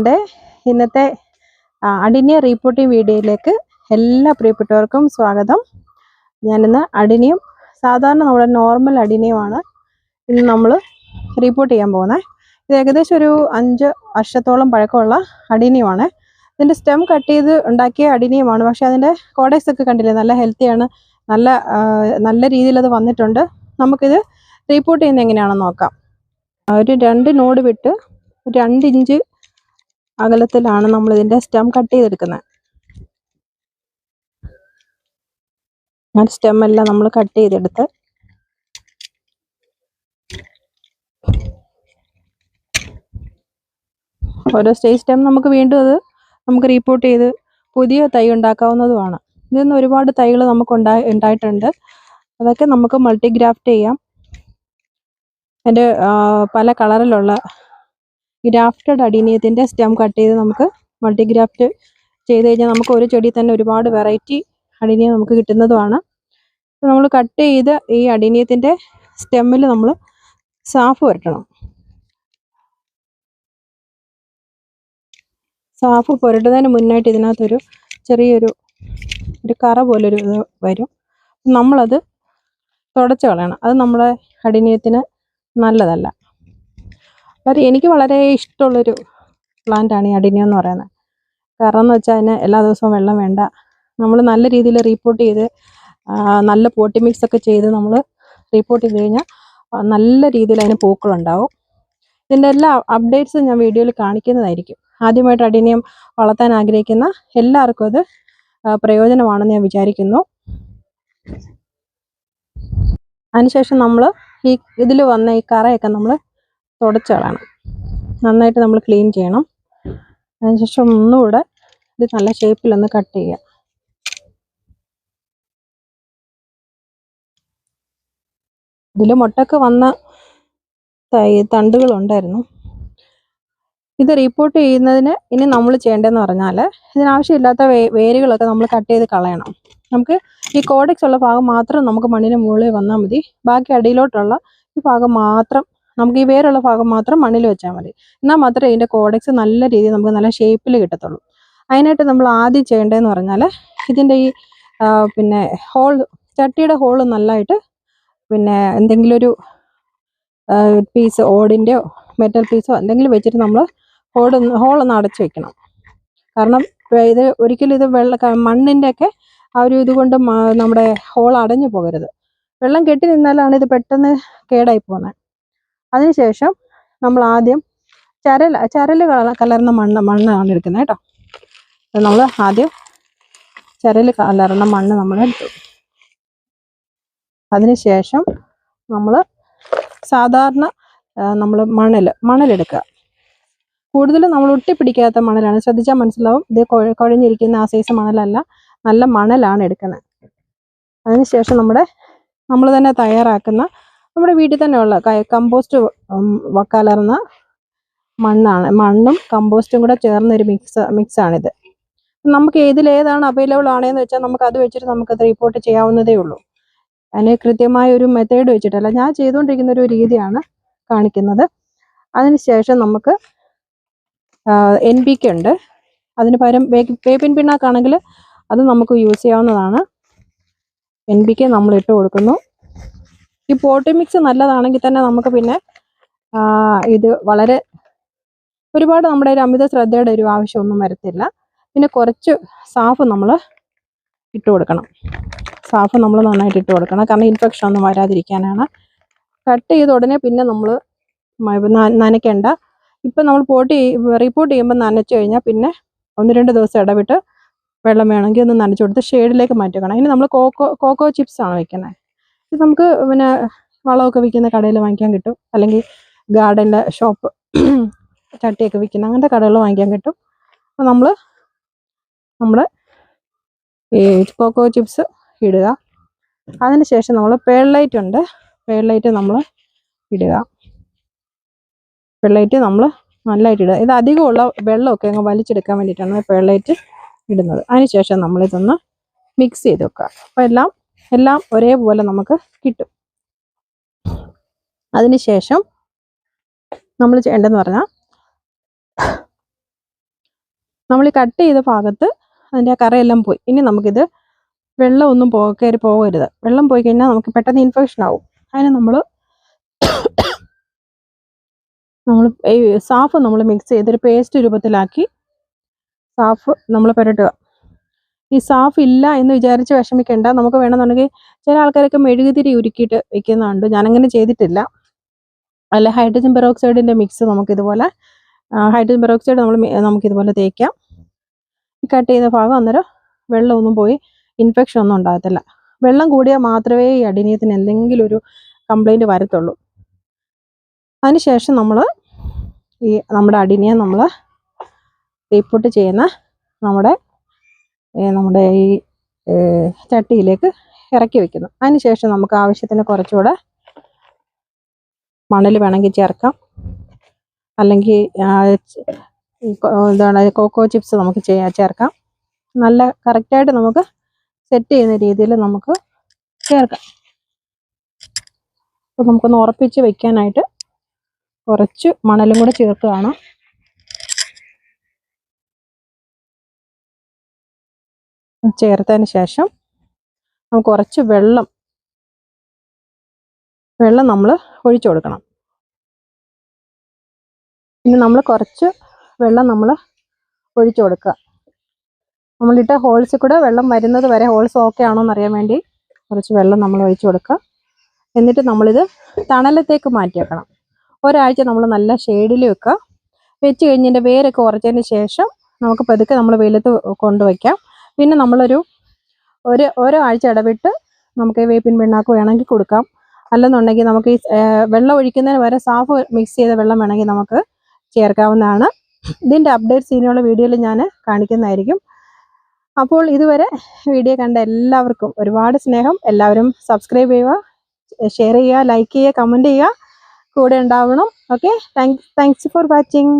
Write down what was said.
നമ്മളുടെ ഇന്നത്തെ adenium reporting വീഡിയോയിലേക്ക് എല്ലാ പ്രിയപ്പെട്ടവർക്കും സ്വാഗതം. ഞാനിന്ന് അഡിനിയം സാധാരണ നമ്മുടെ നോർമൽ അഡിനിയമാണ് ഇന്ന് നമ്മൾ റീപ്പോർട്ട് ചെയ്യാൻ പോകുന്നത്. ഇത് ഏകദേശം ഒരു 5 വർഷത്തോളം പഴക്കമുള്ള അഡിനിയമാണ്. ഇതിൻ്റെ സ്റ്റെം കട്ട് ചെയ്ത് ഉണ്ടാക്കിയ അഡിനിയമാണ്. പക്ഷേ അതിൻ്റെ കോഡെക്സ് ഒക്കെ കണ്ടില്ലേ, നല്ല ഹെൽത്തിയാണ്, നല്ല രീതിയിൽ അത് വന്നിട്ടുണ്ട്. നമുക്കിത് റീപ്പോർട്ട് ചെയ്യുന്നത് എങ്ങനെയാണെന്ന് നോക്കാം. ഒരു 2 നോഡ് വിട്ട് 2 ഇഞ്ച് അകലത്തിലാണ് നമ്മൾ ഇതിന്റെ സ്റ്റെം കട്ട് ചെയ്തെടുക്കുന്നത്. ആ സ്റ്റെം എല്ലാം നമ്മൾ കട്ട് ചെയ്തെടുത്ത് ഓരോ സ്റ്റെം നമുക്ക് വീണ്ടും അത് നമുക്ക് റീപ്പോർട്ട് ചെയ്ത് പുതിയ തൈ ഉണ്ടാക്കാവുന്നതുമാണ്. ഇതിൽ നിന്ന് ഒരുപാട് തൈകൾ നമുക്ക് ഉണ്ടായിട്ടുണ്ട്. അതൊക്കെ നമുക്ക് മൾട്ടിഗ്രാഫ്റ്റ് ചെയ്യാം. അതിൻ്റെ പല കളറിലുള്ള ഗ്രാഫ്റ്റഡ് അഡിനിയത്തിൻ്റെ സ്റ്റെം കട്ട് ചെയ്ത് നമുക്ക് മൾട്ടിഗ്രാഫ്റ്റ് ചെയ്ത് കഴിഞ്ഞാൽ നമുക്ക് ഒരു ചെടി തന്നെ ഒരുപാട് വെറൈറ്റി അഡിനിയം നമുക്ക് കിട്ടുന്നതുമാണ്. നമ്മൾ കട്ട് ചെയ്ത് ഈ അഡിനിയത്തിൻ്റെ സ്റ്റെമ്മിൽ നമ്മൾ സാഫ് പുരട്ടണം. സാഫ് പുരട്ടുന്നതിന് മുന്നായിട്ട് ഇതിനകത്തൊരു ചെറിയൊരു കറ പോലൊരു ഇത് വരും. നമ്മളത് തുടച്ച് കളയണം. അത് നമ്മുടെ അഡിനിയത്തിന് നല്ലതല്ല. അത് എനിക്ക് വളരെ ഇഷ്ടമുള്ളൊരു പ്ലാന്റാണ് ഈ അഡിനിയം എന്ന് പറയുന്നത്. കാരണം എന്ന് വെച്ചാൽ അതിന് എല്ലാ ദിവസവും വെള്ളം വേണ്ട. നമ്മൾ നല്ല രീതിയിൽ റീപ്പോർട്ട് ചെയ്ത് നല്ല പോട്ടി മിക്സ് ഒക്കെ ചെയ്ത് നമ്മൾ റീപ്പോർട്ട് ചെയ്ത് കഴിഞ്ഞാൽ നല്ല രീതിയിൽ അതിന് പൂക്കളുണ്ടാവും. ഇതിൻ്റെ എല്ലാ അപ്ഡേറ്റ്സും ഞാൻ വീഡിയോയിൽ കാണിക്കുന്നതായിരിക്കും. ആദ്യമായിട്ട് അഡിനിയം വളർത്താൻ ആഗ്രഹിക്കുന്ന എല്ലാവർക്കും അത് പ്രയോജനമാണെന്ന് ഞാൻ വിചാരിക്കുന്നു. അതിനുശേഷം നമ്മൾ ഇതിൽ വന്ന ഈ കറയൊക്കെ നമ്മൾ തുടച്ച് കളയണം. നന്നായിട്ട് നമ്മൾ ക്ലീൻ ചെയ്യണം. അതിനുശേഷം ഒന്നുകൂടെ ഇത് നല്ല ഷേപ്പിലൊന്ന് കട്ട് ചെയ്യുക. ഇതിൽ മുട്ടക്ക് വന്ന തണ്ടുകളുണ്ടായിരുന്നു. ഇത് റീപ്പോർട്ട് ചെയ്യുന്നതിന് ഇനി നമ്മൾ ചെയ്യേണ്ടതെന്ന് പറഞ്ഞാൽ ഇതിനാവശ്യമില്ലാത്ത വേരുകളൊക്കെ നമ്മൾ കട്ട് ചെയ്ത് കളയണം. നമുക്ക് ഈ കോഡെക്സ് ഉള്ള ഭാഗം മാത്രം നമുക്ക് മണ്ണിന് മുകളിൽ വന്നാൽ മതി. ബാക്കി അടിയിലോട്ടുള്ള ഈ ഭാഗം മാത്രം, നമുക്ക് ഈ വേരുള്ള ഭാഗം മാത്രം മണ്ണിൽ വെച്ചാൽ മതി. എന്നാൽ മാത്രമേ ഇതിൻ്റെ കോഡെക്സ് നല്ല രീതിയിൽ നമുക്ക് നല്ല ഷേപ്പിൽ കിട്ടത്തുള്ളൂ. അതിനായിട്ട് നമ്മൾ ആദ്യം ചെയ്യേണ്ടതെന്ന് പറഞ്ഞാൽ ഇതിൻ്റെ ഈ പിന്നെ ചട്ടിയുടെ ഹോള് നല്ലതായിട്ട് എന്തെങ്കിലും ഒരു പീസ് ഓടിൻ്റെയോ മെറ്റൽ പീസോ എന്തെങ്കിലും വെച്ചിട്ട് നമ്മൾ ഹോളൊന്ന് അടച്ചു വെക്കണം. കാരണം ഇത് ഒരിക്കലും ഇത് മണ്ണിൻ്റെ ഒക്കെ ആ ഒരു ഇതുകൊണ്ട് നമ്മുടെ ഹോൾ അടഞ്ഞു പോകരുത്. വെള്ളം കെട്ടി നിന്നാലാണ് ഇത് പെട്ടെന്ന് കേടായി പോകുന്നത്. അതിനുശേഷം നമ്മൾ ആദ്യം ചരല് കലർന്ന മണ്ണാണ് എടുക്കുന്നത് കേട്ടോ. നമ്മൾ ആദ്യം ചരല് കലർന്ന മണ്ണ് നമ്മൾ എടുത്തു. അതിനുശേഷം നമ്മൾ സാധാരണ നമ്മൾ മണലെടുക്കുക. കൂടുതലും നമ്മൾ ഒട്ടിപ്പിടിക്കാത്ത മണലാണ്. ശ്രദ്ധിച്ചാൽ മനസ്സിലാവും. ഇത് കുഴഞ്ഞിരിക്കുന്ന ആ സൈസ് മണലല്ല, നല്ല മണലാണ് എടുക്കുന്നത്. അതിനുശേഷം നമ്മൾ തന്നെ തയ്യാറാക്കുന്ന നമ്മുടെ വീട്ടിൽ തന്നെ ഉള്ള കമ്പോസ്റ്റ് കലർന്ന മണ്ണും കമ്പോസ്റ്റും കൂടെ ചേർന്നൊരു മിക്സാണിത്. നമുക്ക് ഏതാണ് അവൈലബിൾ ആണെന്ന് വെച്ചാൽ നമുക്ക് അത് വെച്ചിട്ട് നമുക്കത് റിപ്പോർട്ട് ചെയ്യാവുന്നതേ ഉള്ളൂ. അതിന് കൃത്യമായ ഒരു മെത്തേഡ് വെച്ചിട്ടല്ല, ഞാൻ ചെയ്തുകൊണ്ടിരിക്കുന്ന ഒരു രീതിയാണ് കാണിക്കുന്നത്. അതിനുശേഷം നമുക്ക് NPK ഉണ്ട്. അതിന് പകരം വേപ്പിൻ പിണ്ണാക്കാണെങ്കിൽ അത് നമുക്ക് യൂസ് ചെയ്യാവുന്നതാണ്. NPK നമ്മൾ ഇട്ട് കൊടുക്കുന്നു. ഈ പോട്ടി മിക്സ് നല്ലതാണെങ്കിൽ തന്നെ നമുക്ക് പിന്നെ ഇത് ഒരുപാട് നമ്മുടെ ഒരു അമിത ശ്രദ്ധയുടെ ഒരു ആവശ്യമൊന്നും വരത്തില്ല. പിന്നെ കുറച്ച് സാഫ് നമ്മൾ ഇട്ട് കൊടുക്കണം. സാഫ് നമ്മൾ നന്നായിട്ട് ഇട്ട് കൊടുക്കണം. കാരണം ഇൻഫെക്ഷൻ ഒന്നും വരാതിരിക്കാനാണ്. കട്ട് ചെയ്ത ഉടനെ പിന്നെ നമ്മൾ നനയ്ക്കേണ്ട. ഇപ്പം നമ്മൾ റീപ്പോർട്ട് ചെയ്യുമ്പോൾ നനച്ചു കഴിഞ്ഞാൽ പിന്നെ 1-2 ദിവസം ഇടവിട്ട് വെള്ളം വേണമെങ്കിൽ ഒന്ന് നനച്ചു കൊടുത്ത് ഷെയ്ഡിലേക്ക് മാറ്റിക്കണം. ഇനി നമ്മൾ കോക്കോ ചിപ്സ് ആണ് വെക്കുന്നത്. ഇത് നമുക്ക് വളമൊക്കെ വിൽക്കുന്ന കടയിൽ വാങ്ങിക്കാൻ കിട്ടും. അല്ലെങ്കിൽ ഗാർഡൻ്റെ ഷോപ്പ് ചട്ടിയൊക്കെ വിൽക്കുന്ന അങ്ങനത്തെ കടകളിൽ വാങ്ങിക്കാൻ കിട്ടും. അപ്പോൾ നമ്മൾ ഈ കോക്കോ ചിപ്സ് ഇടുക. അതിനുശേഷം നമ്മൾ പേർലൈറ്റ് ഉണ്ട്, പേർലൈറ്റ് നമ്മൾ ഇടുക. പേർലൈറ്റ് നമ്മൾ നല്ലതായിട്ട് ഇടുക. ഇത് അധികമുള്ള വെള്ളമൊക്കെ അങ്ങ് വലിച്ചെടുക്കാൻ വേണ്ടിയിട്ടാണ് പേർലൈറ്റ് ഇടുന്നത്. അതിനുശേഷം നമ്മളിതൊന്ന് മിക്സ് ചെയ്ത് വെക്കുക. അപ്പോൾ എല്ലാം ഒരേപോലെ നമുക്ക് കിട്ടും. അതിനുശേഷം നമ്മൾ ചെയ്യേണ്ടതെന്ന് പറഞ്ഞാൽ നമ്മൾ ഈ കട്ട് ചെയ്ത ഭാഗത്ത് അതിൻ്റെ ആ കറയെല്ലാം പോയി. ഇനി നമുക്കിത് വെള്ളം ഒന്നും കയറി പോകരുത്. വെള്ളം പോയി കഴിഞ്ഞാൽ നമുക്ക് പെട്ടെന്ന് ഇൻഫെക്ഷൻ ആവും. അതിന് നമ്മൾ ഈ സാഫ് നമ്മൾ മിക്സ് ചെയ്തൊരു പേസ്റ്റ് രൂപത്തിലാക്കി സാഫ് നമ്മൾ പുരട്ടുക. ഈ സാഫ് ഇല്ല എന്ന് വിചാരിച്ച് വിഷമിക്കേണ്ട. നമുക്ക് വേണമെന്നുണ്ടെങ്കിൽ ചില ആൾക്കാരൊക്കെ മെഴുകുതിരി ഉരുക്കിയിട്ട് വെക്കുന്നുണ്ട്. ഞാനങ്ങനെ ചെയ്തിട്ടില്ല. അല്ല ഹൈഡ്രജൻ പെറോക്സൈഡിൻ്റെ മിക്സ് നമുക്കിതുപോലെ ഹൈഡ്രജൻ പെറോക്സൈഡ് നമുക്കിതുപോലെ തേക്കാം. കട്ട് ചെയ്ത ഭാഗം അന്നേരം വെള്ളമൊന്നും പോയി ഇൻഫെക്ഷൻ ഒന്നും ഉണ്ടാകത്തില്ല. വെള്ളം കൂടിയാൽ മാത്രമേ ഈ അഡിനിയത്തിന് എന്തെങ്കിലും ഒരു കംപ്ലൈൻറ്റ് വരത്തുള്ളൂ. അതിനുശേഷം നമ്മുടെ അഡിനിയം നമ്മൾ റീപൂട്ട് ചെയ്യുന്ന നമ്മുടെ ഈ ചട്ടിയിലേക്ക് ഇറക്കി വെക്കുന്നു. അതിനുശേഷം നമുക്ക് ആവശ്യത്തിന് കുറച്ചുകൂടെ മണൽ വേണമെങ്കിൽ ചേർക്കാം. അല്ലെങ്കിൽ കോക്കോ ചിപ്സ് നമുക്ക് ചേർക്കാം. നല്ല കറക്റ്റായിട്ട് നമുക്ക് സെറ്റ് ചെയ്യുന്ന രീതിയിൽ നമുക്ക് ചേർക്കാം. അപ്പോൾ നമുക്കൊന്ന് ഉറപ്പിച്ച് വെക്കാനായിട്ട് കുറച്ച് മണലും കൂടെ ചേർക്കുകയാണ്. ചേർത്തതിന് ശേഷം നമുക്ക് കുറച്ച് വെള്ളം നമ്മൾ ഒഴിച്ചു കൊടുക്കണം. ഇനി നമ്മൾ കുറച്ച് വെള്ളം നമ്മൾ ഒഴിച്ചു കൊടുക്കുക. നമ്മളിട്ട ഹോൾസിൽ കൂടെ വെള്ളം വരുന്നത് വരെ ഹോൾസ് ഓക്കെ ആണോ എന്നറിയാൻ വേണ്ടി കുറച്ച് വെള്ളം നമ്മൾ ഒഴിച്ചു കൊടുക്കുക. എന്നിട്ട് നമ്മളിത് തണലത്തേക്ക് മാറ്റി വെക്കണം. ഒരാഴ്ച നമ്മൾ നല്ല ഷെയ്ഡിൽ വെക്കുക. വെച്ച് കഴിഞ്ഞതിൻ്റെ വേരൊക്കെ ഉറച്ചതിന് ശേഷം നമുക്ക് പതുക്കെ നമ്മൾ വെയിലത്ത് കൊണ്ടുവയ്ക്കാം. പിന്നെ നമ്മളൊരു ആഴ്ച ഇടവിട്ട് നമുക്ക് വേപ്പിൻ പിണ്ണാക്ക് വേണമെങ്കിൽ കൊടുക്കാം. അല്ലെന്നുണ്ടെങ്കിൽ നമുക്ക് ഈ വെള്ളം ഒഴിക്കുന്നതിന് വരെ സാഫ് മിക്സ് ചെയ്ത വെള്ളം വേണമെങ്കിൽ നമുക്ക് ചേർക്കാവുന്നതാണ്. ഇതിൻ്റെ അപ്ഡേറ്റ്സ് ഇനിയുള്ള വീഡിയോയിൽ ഞാൻ കാണിക്കുന്നതായിരിക്കും. അപ്പോൾ ഇതുവരെ വീഡിയോ കണ്ട എല്ലാവർക്കും ഒരുപാട് സ്നേഹം. എല്ലാവരും സബ്സ്ക്രൈബ് ചെയ്യുക, ഷെയർ ചെയ്യുക, ലൈക്ക് ചെയ്യുക, കമൻറ്റ് ചെയ്യുക, കൂടെ ഉണ്ടാവണം. Okay, thanks for watching.